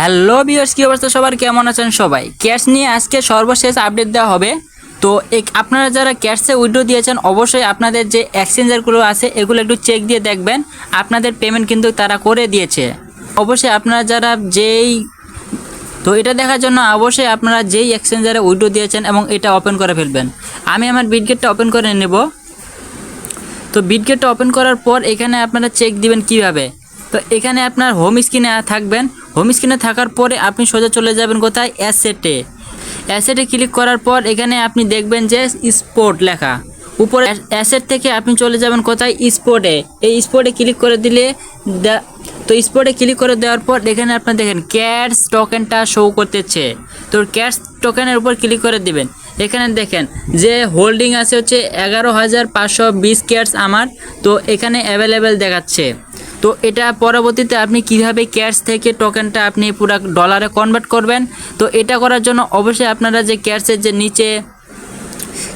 Hello viewers, কি অবস্থা সবার, কেমন আছেন সবাই? ক্যাশ নিয়ে আজকে সর্বশেষ আপডেট দেওয়া হবে। তো আপনারা যারা ক্যাশে উইথড্র দিয়েছেন অবশ্যই আপনাদের যে এক্সচেঞ্জারগুলো আছে এগুলো একটু চেক দিয়ে দেখবেন, আপনাদের পেমেন্ট কিন্তু তারা করে দিয়েছে। অবশ্যই আপনারা যারা তো এটা দেখার জন্য অবশ্যই আপনারা যেই এক্সচেঞ্জারে উইথড্র দিয়েছেন এবং এটা ওপেন করে ফেলবেন। আমি আমার বিটগেটটা ওপেন করে নেব। তো বিটগেটটা ওপেন করার পর এখানে আপনারা চেক দিবেন কিভাবে। তো এখানে আপনার হোম স্ক্রিনে থাকবেন। হোম স্ক্রিনে থাকার পরে আপনি সোজা চলে যাবেন কোথায়, অ্যাসেটে ক্লিক করার পর এখানে আপনি দেখবেন যে স্পোর্ট লেখা উপরে। অ্যাসেট থেকে আপনি চলে যাবেন কোথায়, স্পোর্টে। এই স্পোর্টে ক্লিক করে দিলে তো স্পোর্টে ক্লিক করে দেওয়ার পর এখানে আপনার দেখেন ক্যাশ টোকেনটা শো করতেছে। তো ক্যাশ টোকেনের উপর ক্লিক করে দিবেন। এখানে দেখেন যে হোল্ডিং আছে হচ্ছে 11,520 ক্যাশ আমার। তো এখানে অ্যাভেলেবেল দেখাচ্ছে। তো এটা পরবর্তীতে আপনি কিভাবে ক্যাশ থেকে টোকেনটা আপনি পুরো ডলারে কনভার্ট করবেন। তো এটা করার জন্য অবশ্যই আপনারা যে ক্যাশের যে নিচে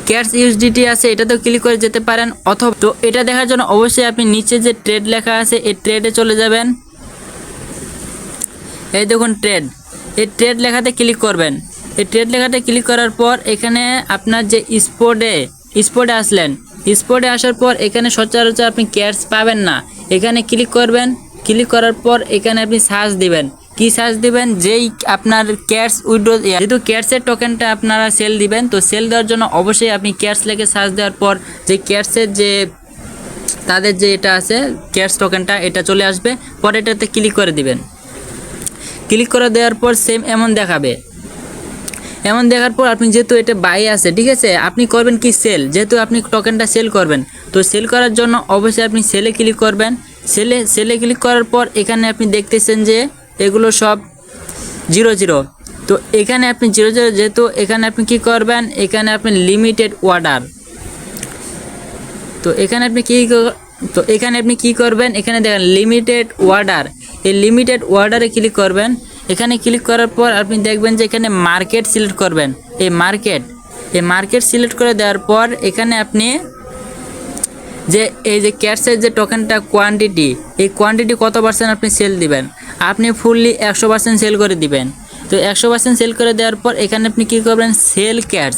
ক্যাশ ইউএসডিটি আছে এটাতেও ক্লিক করে যেতে পারেন, অথবা তো এটা দেখার জন্য অবশ্যই আপনি নিচে যে ট্রেড লেখা আছে এই ট্রেডে চলে যাবেন। এই দেখুন ট্রেড, এই ট্রেড লেখাতে ক্লিক করবেন। এই ট্রেড লেখাতে ক্লিক করার পর এখানে আপনার যে স্পোর্টে আসলেন, স্পোর্টে আসার পর এখানে সচরাচর আপনি ক্যাশ পাবেন না। এখানে ক্লিক করবেন। ক্লিক করার পর এখানে আপনি সার্চ দিবেন। কি সার্চ দিবেন, যেই আপনার ক্যাশ উইথড্র, যেহেতু ক্যাশের টোকেনটা আপনারা সেল দিবেন, তো সেল দেওয়ার জন্য অবশ্যই আপনি ক্যাশ লেগে সার্চ দেওয়ার পর যে ক্যাশের যে তাদের যে এটা আছে ক্যাশ টোকেনটা এটা চলে আসবে। পরে এটাতে ক্লিক করে দিবেন। ক্লিক করে দেওয়ার পর সেম এমন দেখাবে। এমন দেখার পর আপনি যেহেতু এটা বাই আছে, ঠিক আছে, আপনি করবেন কি সেল, যেহেতু আপনি টোকেনটা সেল করবেন। তো সেল করার জন্য অবশ্যই আপনি সেলে ক্লিক করবেন। সেলে ক্লিক করার পর এখানে আপনি দেখতেছেন যে এগুলো সব 00। তো এখানে আপনি 00, যেহেতু এখানে আপনি কি করবেন, এখানে আপনি লিমিটেড অর্ডার। তো এখানে আপনি কি করবেন, এখানে দেখেন লিমিটেড অর্ডার। এই লিমিটেড অর্ডারে ক্লিক করবেন। এখানে ক্লিক করার পর আপনি দেখবেন যে এখানে মার্কেট সিলেক্ট করবেন। এই মার্কেট সিলেক্ট করে দেওয়ার পর এখানে আপনি যে এই যে ক্যাশের যে টোকেনটা কোয়ান্টিটি, এই কোয়ান্টিটি কত পার্সেন্ট আপনি সেল দিবেন, আপনি ফুললি 100% সেল করে দিবেন। তো 100% সেল করে দেওয়ার পর এখানে আপনি কী করবেন, সেল ক্যাশ,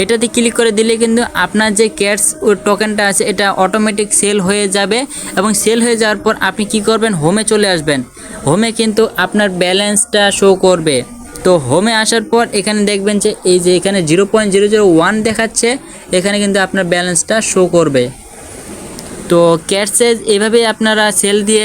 এটাতে ক্লিক করে দিলে কিন্তু আপনার যে ক্যাশ টোকেনটা আছে এটা অটোমেটিক সেল হয়ে যাবে। এবং সেল হয়ে যাওয়ার পর আপনি কি করবেন, হোমে চলে আসবেন। হোমে কিন্তু আপনার ব্যালেন্সটা শো করবে। তো হোমে আসার পর এখানে দেখবেন যে এই যে এখানে 0.001 দেখাচ্ছে, এখানে কিন্তু আপনার ব্যালেন্সটা শো করবে। তো ক্যাশে এইভাবে আপনারা সেল দিয়ে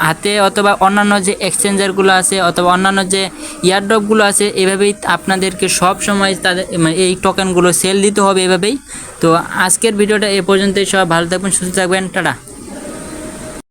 হাতে অথবা অন্যান্য যে এক্সচেঞ্জারগুলো আছে অথবা অন্যান্য যে ইয়ারড্রপগুলো আছে এভাবেই আপনাদেরকে সব সময় তাদের এই টোকেনগুলো সেল দিতে হবে এভাবেই। তো আজকের ভিডিওটা এ পর্যন্তই। সব ভালো থাকবেন, সুস্থ থাকবেন, টাটা।